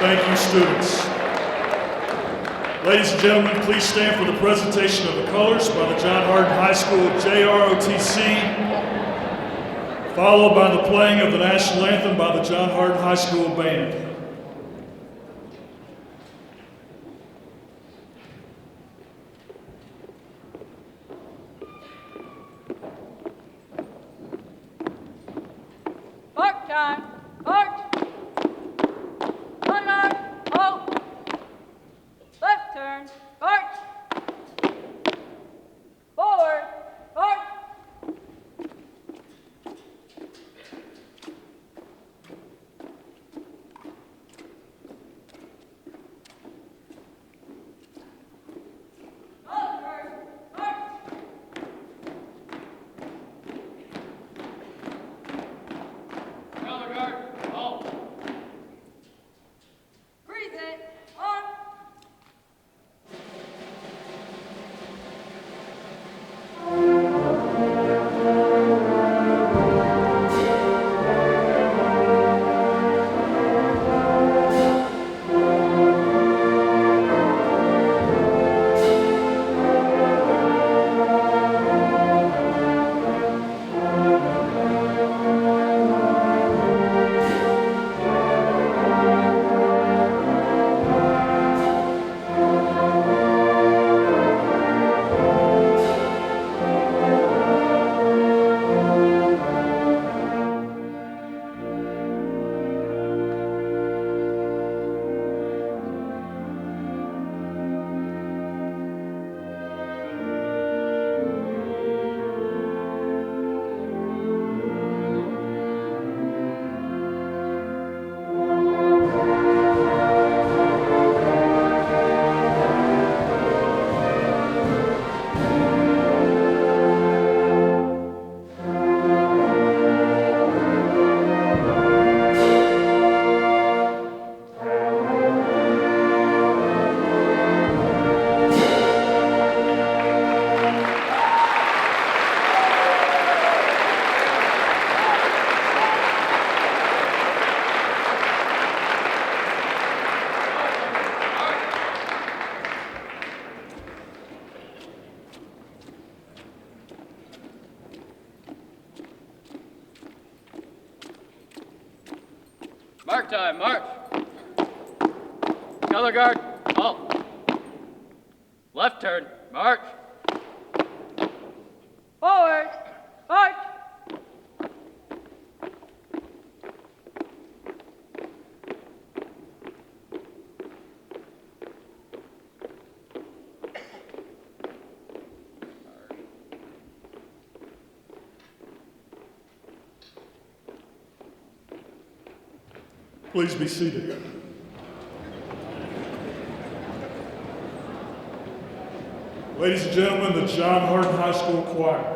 Thank you, students. Ladies and gentlemen, please stand for the presentation of the colors by the John Hardin High School JROTC, followed by the playing of the national anthem by the John Hardin High School Band. March time. March. One march. Halt. Left turn. March. Forward. March. Mark time, march. Color guard, halt. Left turn, march. Forward. March. Please be seated. Ladies and gentlemen, the John Hardin High School Choir.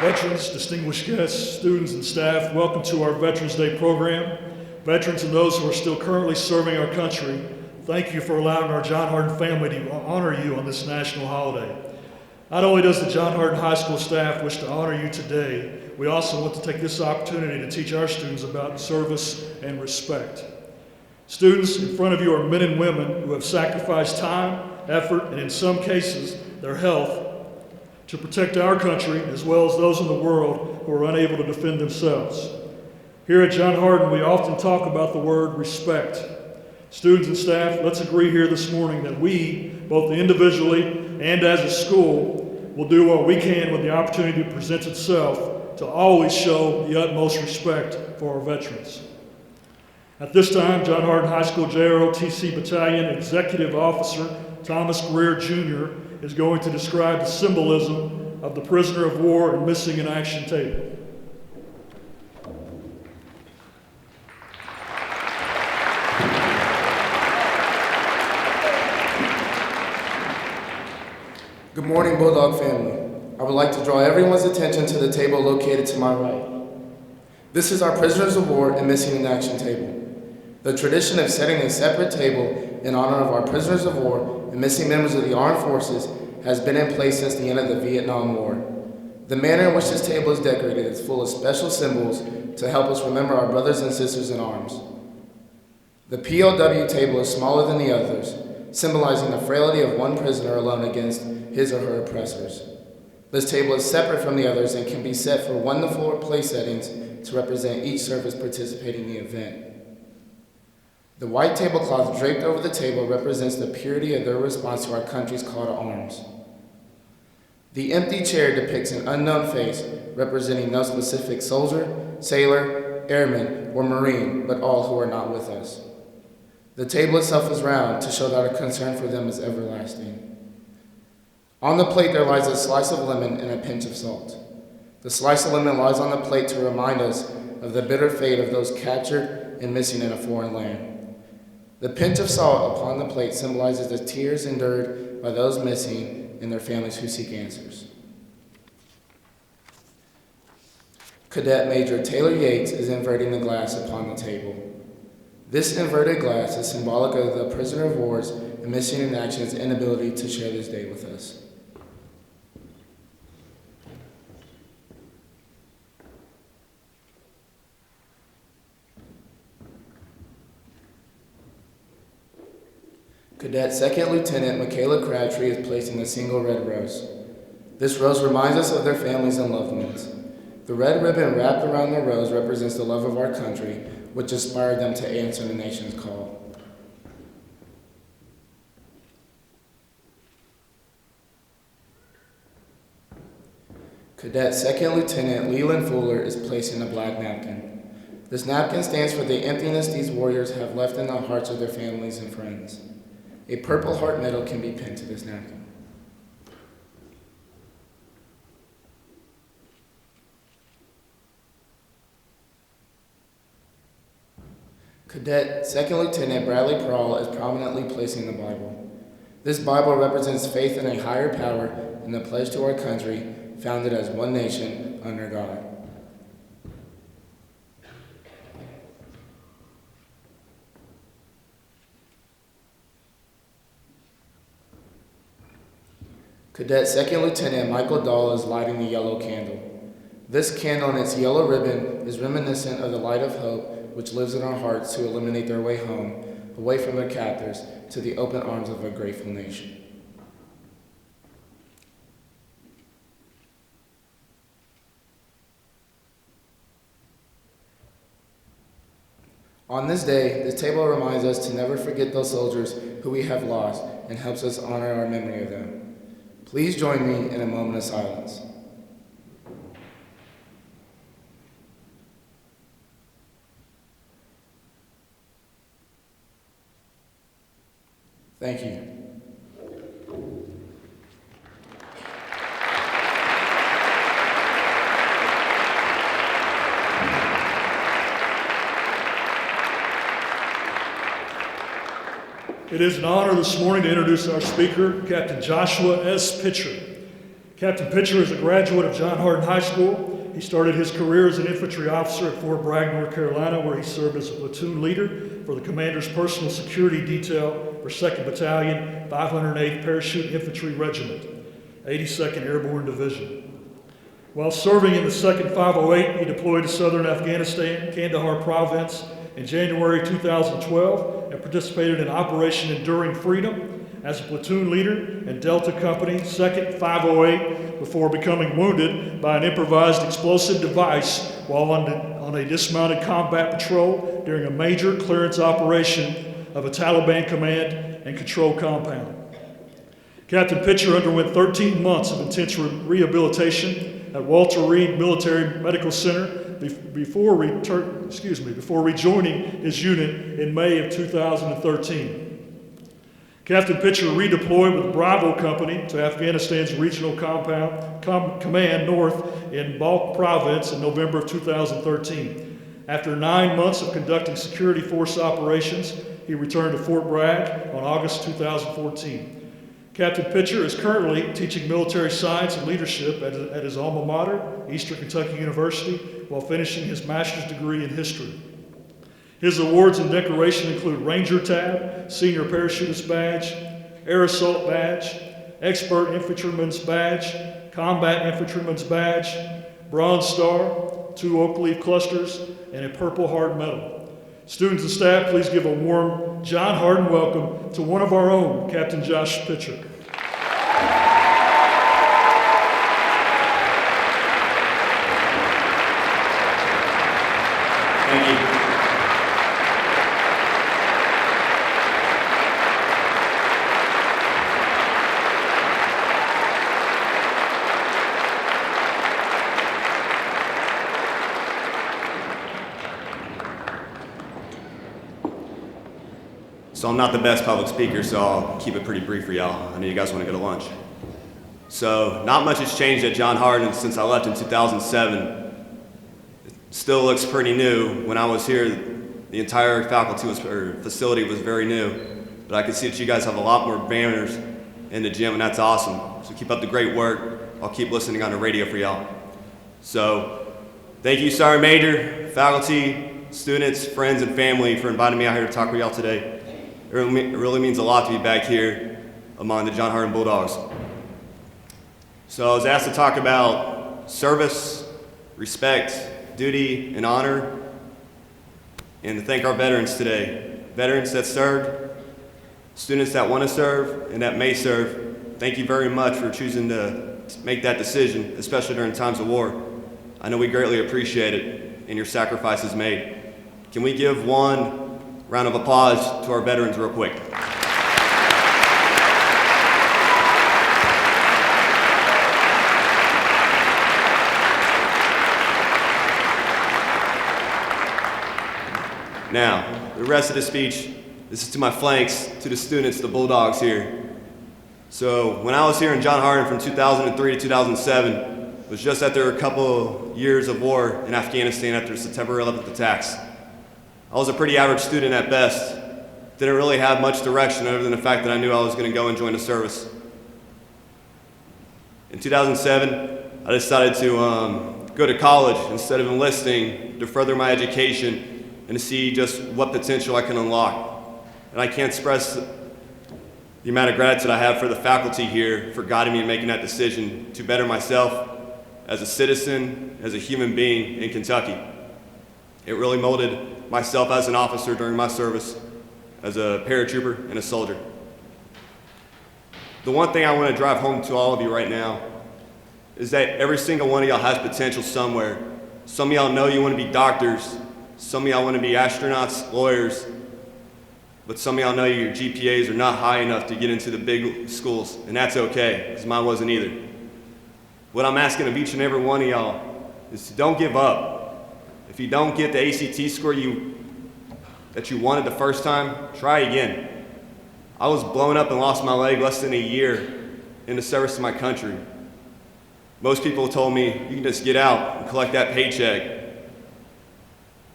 Veterans, distinguished guests, students, and staff, welcome to our Veterans Day program. Veterans and those who are still currently serving our country, thank you for allowing our John Hardin family to honor you on this national holiday. Not only does the John Hardin High School staff wish to honor you today, we also want to take this opportunity to teach our students about service and respect. Students, in front of you are men and women who have sacrificed time, effort, and in some cases, their health to protect our country as well as those in the world who are unable to defend themselves. Here at John Hardin, we often talk about the word respect. Students and staff, let's agree here this morning that we, both individually and as a school, will do what we can when the opportunity presents itself to always show the utmost respect for our veterans. At this time, John Hardin High School JROTC Battalion Executive Officer Thomas Greer Jr. is going to describe the symbolism of the prisoner of war and missing in action table. Good morning, Bulldog family. I would like to draw everyone's attention to the table located to my right. This is our prisoners of war and missing in action table. The tradition of setting a separate table in honor of our prisoners of war and missing members of the armed forces has been in place since the end of the Vietnam War. The manner in which this table is decorated is full of special symbols to help us remember our brothers and sisters in arms. The POW table is smaller than the others, symbolizing the frailty of one prisoner alone against his or her oppressors. This table is separate from the others and can be set for 1-to-4 place settings to represent each service participating in the event. The white tablecloth draped over the table represents the purity of their response to our country's call to arms. The empty chair depicts an unknown face representing no specific soldier, sailor, airman, or Marine, but all who are not with us. The table itself is round to show that our concern for them is everlasting. On the plate there lies a slice of lemon and a pinch of salt. The slice of lemon lies on the plate to remind us of the bitter fate of those captured and missing in a foreign land. The pinch of salt upon the plate symbolizes the tears endured by those missing and their families who seek answers. Cadet Major Taylor Yates is inverting the glass upon the table. This inverted glass is symbolic of the prisoner of war's and missing in action's inability to share this day with us. Cadet Second Lieutenant Michaela Crabtree is placing a single red rose. This rose reminds us of their families and loved ones. The red ribbon wrapped around the rose represents the love of our country, which inspired them to answer the nation's call. Cadet Second Lieutenant Leland Fuller is placing a black napkin. This napkin stands for the emptiness these warriors have left in the hearts of their families and friends. A Purple Heart medal can be pinned to this napkin. Cadet Second Lieutenant Bradley Prawl is prominently placing the Bible. This Bible represents faith in a higher power and the pledge to our country, founded as one nation under God. Cadet Second Lieutenant Michael Dahl is lighting the yellow candle. This candle and its yellow ribbon is reminiscent of the light of hope which lives in our hearts to illuminate their way home, away from their captors, to the open arms of a grateful nation. On this day, this table reminds us to never forget those soldiers who we have lost and helps us honor our memory of them. Please join me in a moment of silence. Thank you. It is an honor this morning to introduce our speaker, Captain Joshua S. Pitcher. Captain Pitcher is a graduate of John Hardin High School. He started his career as an infantry officer at Fort Bragg, North Carolina, where he served as a platoon leader for the commander's personal security detail for 2nd Battalion, 508th Parachute Infantry Regiment, 82nd Airborne Division. While serving in the 2nd 508, he deployed to southern Afghanistan, Kandahar Province, in January 2012 and participated in Operation Enduring Freedom as a platoon leader in Delta Company, 2nd 508, before becoming wounded by an improvised explosive device while on a dismounted combat patrol during a major clearance operation of a Taliban command and control compound. Captain Pitcher underwent 13 months of intense rehabilitation at Walter Reed Military Medical Center before rejoining his unit in May of 2013. Captain Pitcher redeployed with Bravo Company to Afghanistan's Regional Command North in Balkh Province in November of 2013. After 9 months of conducting security force operations, he returned to Fort Bragg on August 2014. Captain Pitcher is currently teaching military science and leadership at his alma mater, Eastern Kentucky University, while finishing his master's degree in history. His awards and decoration include Ranger Tab, Senior Parachutist Badge, Air Assault Badge, Expert Infantryman's Badge, Combat Infantryman's Badge, Bronze Star, 2 Oak Leaf Clusters, and a Purple Heart Medal. Students and staff, please give a warm John Hardin welcome to one of our own, Captain Josh Pitcher. Thank you. So I'm not the best public speaker, so I'll keep it pretty brief for y'all. I know you guys want to go to lunch. So not much has changed at John Hardin since I left in 2007. It still looks pretty new. When I was here, the entire facility was very new. But I can see that you guys have a lot more banners in the gym, and that's awesome. So keep up the great work. I'll keep listening on the radio for y'all. So thank you, Sergeant Major, faculty, students, friends, and family for inviting me out here to talk with y'all today. It really means a lot to be back here among the John Hardin Bulldogs. So I was asked to talk about service, respect, duty, and honor, and to thank our veterans today. Veterans that served, students that want to serve, and that may serve. Thank you very much for choosing to make that decision, especially during times of war. I know we greatly appreciate it and your sacrifices made. Can we give one round of applause to our veterans real quick? Now, the rest of the speech, this is to my flanks, to the students, the Bulldogs here. So when I was here in John Hardin from 2003 to 2007, it was just after a couple years of war in Afghanistan after September 11th attacks. I was a pretty average student at best. Didn't really have much direction other than the fact that I knew I was going to go and join the service. In 2007, I decided to go to college instead of enlisting to further my education and to see just what potential I can unlock. And I can't express the amount of gratitude I have for the faculty here for guiding me in making that decision to better myself as a citizen, as a human being in Kentucky. It really molded myself as an officer during my service as a paratrooper and a soldier. The one thing I want to drive home to all of you right now is that every single one of y'all has potential somewhere. Some of y'all know you want to be doctors, some of y'all want to be astronauts, lawyers, but some of y'all know your GPAs are not high enough to get into the big schools, and that's okay, because mine wasn't either. What I'm asking of each and every one of y'all is to don't give up. If you don't get the ACT score that you wanted the first time, try again. I was blown up and lost my leg less than a year in the service to my country. Most people told me, you can just get out and collect that paycheck.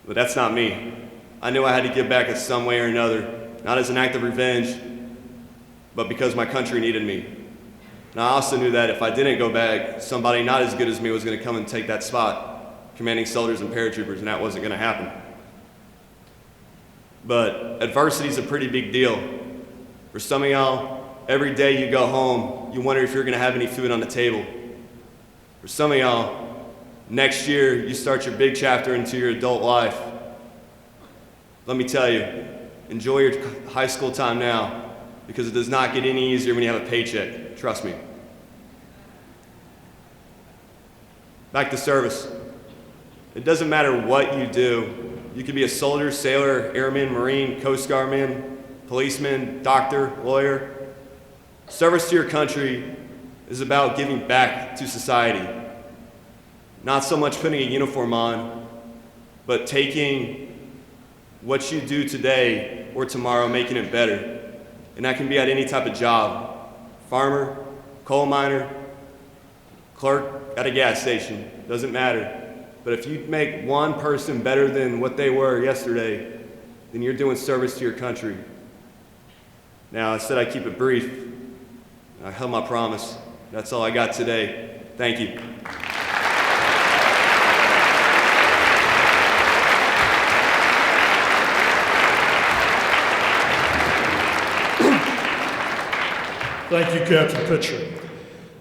But that's not me. I knew I had to give back in some way or another, not as an act of revenge, but because my country needed me. And I also knew that if I didn't go back, somebody not as good as me was going to come and take that spot, commanding soldiers and paratroopers, and that wasn't going to happen. But adversity is a pretty big deal. For some of y'all, every day you go home, you wonder if you're going to have any food on the table. For some of y'all, next year you start your big chapter into your adult life. Let me tell you, enjoy your high school time now, because it does not get any easier when you have a paycheck. Trust me. Back to service. It doesn't matter what you do. You could be a soldier, sailor, airman, Marine, Coast Guard man, policeman, doctor, lawyer. Service to your country is about giving back to society. Not so much putting a uniform on, but taking what you do today or tomorrow, making it better. And that can be at any type of job. Farmer, coal miner, clerk at a gas station, doesn't matter. But if you make one person better than what they were yesterday, then you're doing service to your country. Now, I said I'd keep it brief. I held my promise. That's all I got today. Thank you. Thank you, Captain Pitcher.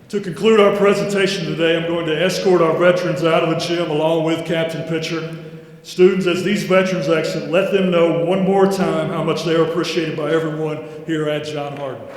To conclude our presentation today, I'm going to escort our veterans out of the gym along with Captain Pitcher. Students, as these veterans exit, let them know one more time how much they are appreciated by everyone here at John Hardin.